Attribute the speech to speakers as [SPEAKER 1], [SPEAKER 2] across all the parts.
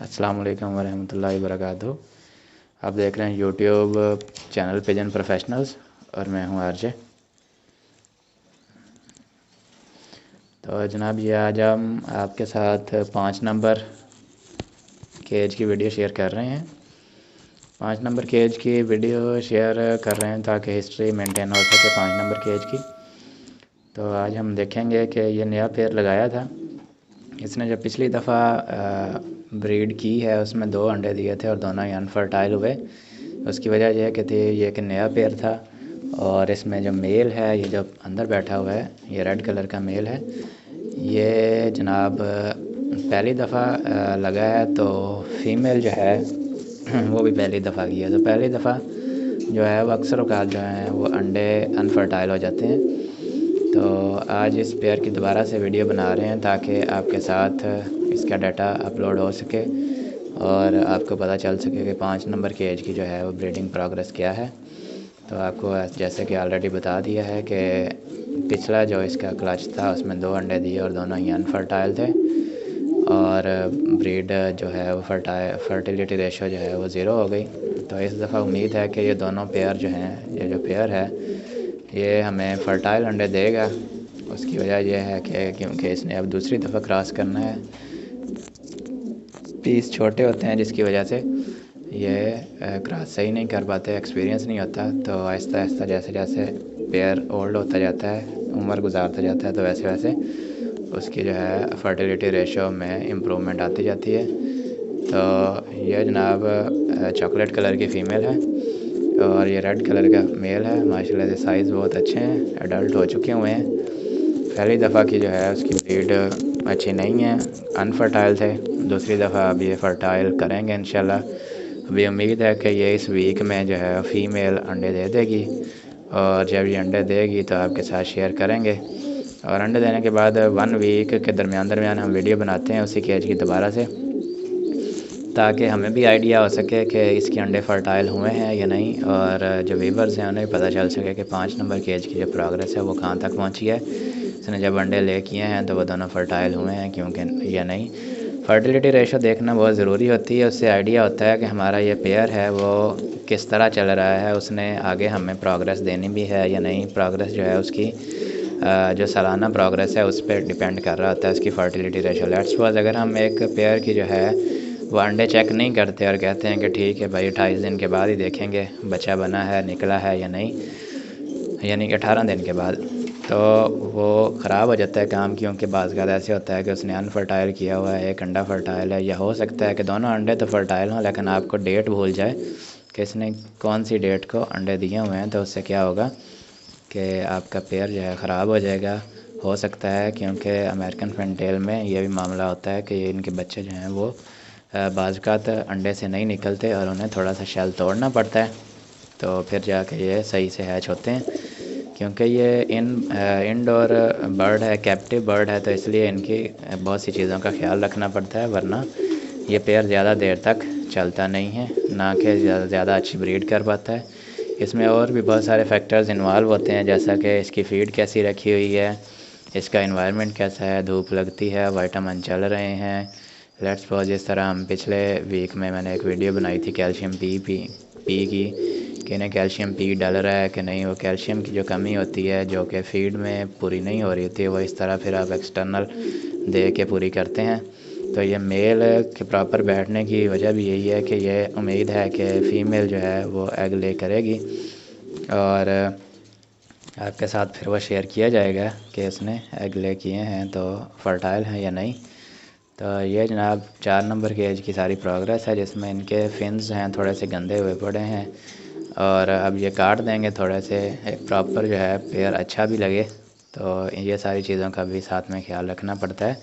[SPEAKER 1] अस्सलाम वालेकुम वरहमतुल्लाहि वबरकातुहू। आप देख रहे हैं यूट्यूब चैनल पिजन प्रोफेशनल्स और मैं हूं आरजे। तो जनाब ये आज हम आपके साथ 5 नंबर केज की वीडियो शेयर कर रहे हैं। 5 नंबर केज की वीडियो शेयर कर रहे हैं ताकि हिस्ट्री मेंटेन हो सके 5 नंबर केज की। तो आज हम देखेंगे कि ये नया पेयर लगाया था, इसने जब पिछली दफ़ा ब्रीड की है उसमें 2 अंडे दिए थे और दोनों ही अनफर्टाइल हुए। उसकी वजह यह कि थी ये कि नया पेयर था और इसमें जो मेल है, ये जो अंदर बैठा हुआ है, ये रेड कलर का मेल है। ये जनाब पहली दफ़ा लगा है, तो फीमेल जो है वो भी पहली दफ़ा की है। तो पहली दफ़ा जो है वो अक्सर औक़ात जो हैं वो अंडे अनफर्टाइल हो जाते हैं। तो आज इस पेयर की दोबारा से वीडियो बना रहे हैं ताकि आपके साथ इसका डाटा अपलोड हो सके और आपको पता चल सके कि 5 नंबर की एज की जो है वो ब्रीडिंग प्रोग्रेस क्या है। तो आपको जैसे कि ऑलरेडी बता दिया है कि पिछला जो इसका क्लच था उसमें 2 अंडे दिए और दोनों ही अनफर्टाइल थे और ब्रीड जो है वो फर्टिलिटी रेशो जो है वो 0 हो गई। तो इस दफ़ा उम्मीद है कि ये दोनों पेयर जो हैं, ये जो पेयर है ये हमें फ़र्टाइल अंडे देगा। उसकी वजह यह है कि क्योंकि इसने अब दूसरी दफ़ा क्रॉस करना है। पीस छोटे होते हैं जिसकी वजह से ये क्रॉस सही नहीं कर पाते, एक्सपीरियंस नहीं होता। तो आहिस्ता आहिस्ता जैसे जैसे पेयर ओल्ड होता जाता है, उम्र गुजारता जाता है, तो वैसे वैसे उसकी जो है फर्टिलिटी रेशो में इम्प्रूवमेंट आती जाती है। तो ये जनाब चॉकलेट कलर की फ़ीमेल है और ये रेड कलर का मेल है। माशाल्लाह से साइज़ बहुत अच्छे हैं, एडल्ट हो चुके हुए हैं। पहली दफ़ा की जो है उसकी ब्रीड अच्छी नहीं है, अनफर्टाइल थे। दूसरी दफ़ा अब ये फ़र्टाइल करेंगे इंशाल्लाह। अभी उम्मीद है कि ये इस वीक में जो है फ़ीमेल अंडे दे देगी और जब ये अंडे देगी तो आपके साथ शेयर करेंगे। और अंडे देने के बाद 1 वीक के दरमियान हम वीडियो बनाते हैं उसी केज की दोबारा से, ताकि हमें भी आइडिया हो सके कि इसके अंडे फ़र्टाइल हुए हैं या नहीं, और जो व्यूवर्स हैं उन्हें भी पता चल सके कि 5 नंबर केज की जो प्रोग्रेस है वो कहाँ तक पहुँची है। इसने जब अंडे ले किए हैं तो वो दोनों फ़र्टाइल हुए हैं क्योंकि या नहीं। फर्टिलिटी रेशो देखना बहुत ज़रूरी होती है, उससे आइडिया होता है कि हमारा ये पेयर है वो किस तरह चल रहा है, उसने आगे हमें प्रोग्रेस देनी भी है या नहीं। प्रोग्रेस जो है उसकी जो सालाना प्रोग्रेस है उस पर डिपेंड कर रहा होता है उसकी फर्टिलिटी रेशो। लेट्स सपोज अगर हम एक पेयर की जो है वो अंडे चेक नहीं करते और कहते हैं कि ठीक है भाई 28 दिन के बाद ही देखेंगे बच्चा बना है, निकला है या नहीं, यानी कि 18 दिन के बाद, तो वो ख़राब हो जाता है काम। क्योंकि बाज़ ज़्यादा ऐसे होता है कि उसने अनफर्टाइल किया हुआ है, एक अंडा फ़र्टाइल है, या हो सकता है कि दोनों अंडे तो फ़र्टाइल हों लेकिन आपको डेट भूल जाए कि इसने कौन सी डेट को अंडे दिए हुए हैं। तो उससे क्या होगा कि आपका पेयर जो है ख़राब हो जाएगा। हो सकता है क्योंकि अमेरिकन फैंटेल में ये भी मामला होता है कि इनके बच्चे जो हैं वो बाज़ अंडे से नहीं निकलते और उन्हें थोड़ा सा शेल तोड़ना पड़ता है, तो फिर जाके ये सही से हैच होते हैं। क्योंकि ये इंडोर बर्ड है, कैप्टिव बर्ड है, तो इसलिए इनकी बहुत सी चीज़ों का ख्याल रखना पड़ता है, वरना ये पेयर ज़्यादा देर तक चलता नहीं है, ना कि ज़्यादा अच्छी ब्रीड कर पाता है। इसमें और भी बहुत सारे फैक्टर्स इन्वॉल्व होते हैं, जैसा कि इसकी फ़ीड कैसी रखी हुई है, इसका एनवायरनमेंट कैसा है, धूप लगती है, विटामिन चल रहे हैं। लेट्स सपोज जिस तरह हम पिछले वीक में मैंने एक वीडियो बनाई थी कैल्शियम पी की, कि इन्हें कैल्शियम पी डल रहा है कि नहीं। वो कैल्शियम की जो कमी होती है जो कि फ़ीड में पूरी नहीं हो रही होती है, वो इस तरह फिर आप एक्सटर्नल दे के पूरी करते हैं। तो ये मेल के प्रॉपर बैठने की वजह भी यही है कि ये उम्मीद है कि फ़ीमेल जो है वो एग ले करेगी और आपके साथ फिर वो शेयर किया जाएगा कि इसने एग ले किए हैं तो फ़र्टाइल हैं या नहीं। तो ये जनाब 4 नंबर की एज की सारी प्रोग्रेस है, जिसमें इनके फिन्स हैं थोड़े से गंदे हुए पड़े हैं और अब ये काट देंगे थोड़े से, एक प्रॉपर जो है पेयर अच्छा भी लगे। तो ये सारी चीज़ों का भी साथ में ख्याल रखना पड़ता है,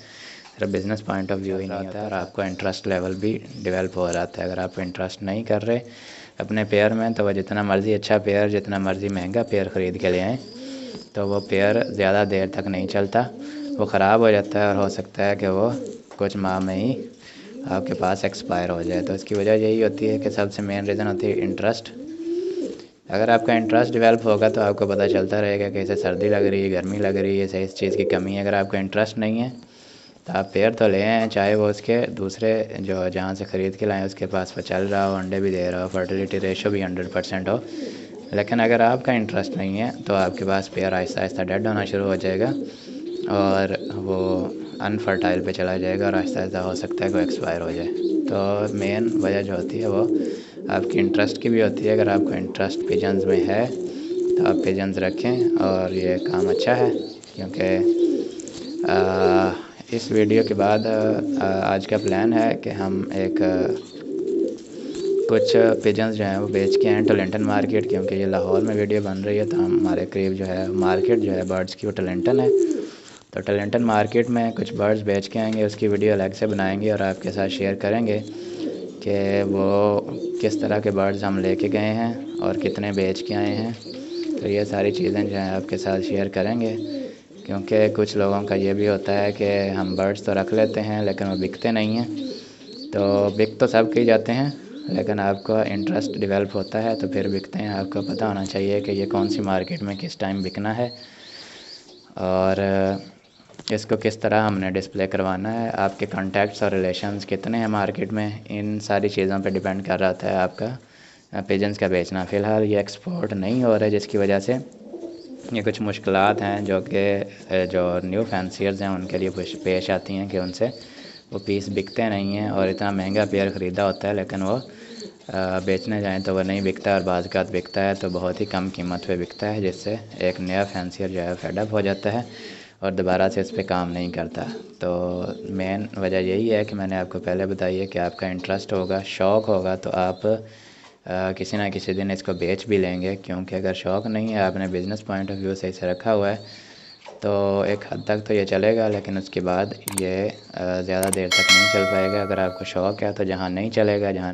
[SPEAKER 1] सिर्फ बिज़नेस पॉइंट ऑफ व्यू ही नहीं होता है, और आपको इंटरेस्ट लेवल भी डेवलप हो जाता है। अगर आप इंटरेस्ट नहीं कर रहे अपने पेयर में, तो वह जितना मर्ज़ी अच्छा पेयर, जितना मर्ज़ी महंगा पेयर ख़रीद के ले आएँ, तो वो पेयर ज़्यादा देर तक नहीं चलता, वो ख़राब हो जाता है और हो सकता है कि वो कुछ माह में ही आपके पास एक्सपायर हो जाए। तो इसकी वजह यही होती है कि सबसे मेन रीज़न होती है इंटरेस्ट। अगर आपका इंटरेस्ट डेवलप होगा तो आपको पता चलता रहेगा कि इसे सर्दी लग रही है, गर्मी लग रही है, इसे इस चीज़ की कमी है। अगर आपका इंटरेस्ट नहीं है तो आप पेयर तो ले आएँ, चाहे वो उसके दूसरे जो जहाँ से ख़रीद के लाएँ उसके पास वो चल रहा हो, अंडे भी दे रहा हो, फर्टिलिटी रेशो भी 100% हो, लेकिन अगर आपका इंटरेस्ट नहीं है तो आपके पास पेयर आहिस्ता आहिस्ता डेड होना शुरू हो जाएगा और वो अनफर्टाइल पे चला जाएगा और आहिस्ता आहिस्ता हो सकता है कि वो एक्सपायर हो जाए। तो मेन वजह जो होती है वो आपकी इंटरेस्ट की भी होती है। अगर आपको इंटरेस्ट पिजन्स में है तो आप पिजन्स रखें और ये काम अच्छा है, क्योंकि इस वीडियो के बाद आज का प्लान है कि हम एक कुछ पिजन्स जो हैं वो बेच के आएँ टोरंटन मार्केट, क्योंकि ये लाहौर में वीडियो बन रही है तो हमारे करीब जो है मार्केट जो है बर्ड्स की वो टोरंटन है। तो टोरंटन मार्केट में कुछ बर्ड्स बेच के आएंगे, उसकी वीडियो अलग से बनाएंगे और आपके साथ शेयर करेंगे कि वो किस तरह के बर्ड्स हम लेके गए हैं और कितने बेच के आए हैं। तो ये सारी चीज़ें जो हैं आपके साथ शेयर करेंगे, क्योंकि कुछ लोगों का ये भी होता है कि हम बर्ड्स तो रख लेते हैं लेकिन वो बिकते नहीं हैं। तो बिक तो सब के जाते हैं, लेकिन आपका इंटरेस्ट डेवलप होता है तो फिर बिकते हैं। आपको पता होना चाहिए कि ये कौन सी मार्केट में किस टाइम बिकना है और इसको किस तरह हमने डिस्प्ले करवाना है, आपके कॉन्टैक्ट्स और रिलेशंस कितने हैं मार्केट में, इन सारी चीज़ों पे डिपेंड कर रहा है आपका पिजन्स का बेचना। फ़िलहाल ये एक्सपोर्ट नहीं हो रहा है, जिसकी वजह से ये कुछ मुश्किलात हैं जो कि जो न्यू फैंसियर्स हैं उनके लिए पेश आती हैं कि उनसे वो पीस बिकते नहीं हैं और इतना महंगा पेयर ख़रीदा होता है लेकिन वो बेचने जाएं तो वो नहीं बिकता और बाज़ का बिकता है तो बहुत ही कम कीमत पे बिकता है, जिससे एक नया फैंसियर जो है फेडअप हो जाता है और दोबारा से इस पे काम नहीं करता। तो मेन वजह यही है कि मैंने आपको पहले बताई है कि आपका इंटरेस्ट होगा, शौक़ होगा तो आप किसी ना किसी दिन इसको बेच भी लेंगे, क्योंकि अगर शौक़ नहीं है, आपने बिज़नेस पॉइंट ऑफ व्यू से इसे रखा हुआ है तो एक हद तक तो ये चलेगा, लेकिन उसके बाद ये ज़्यादा देर तक नहीं चल पाएगा। अगर आपको शौक़ है तो जहाँ नहीं चलेगा, जहाँ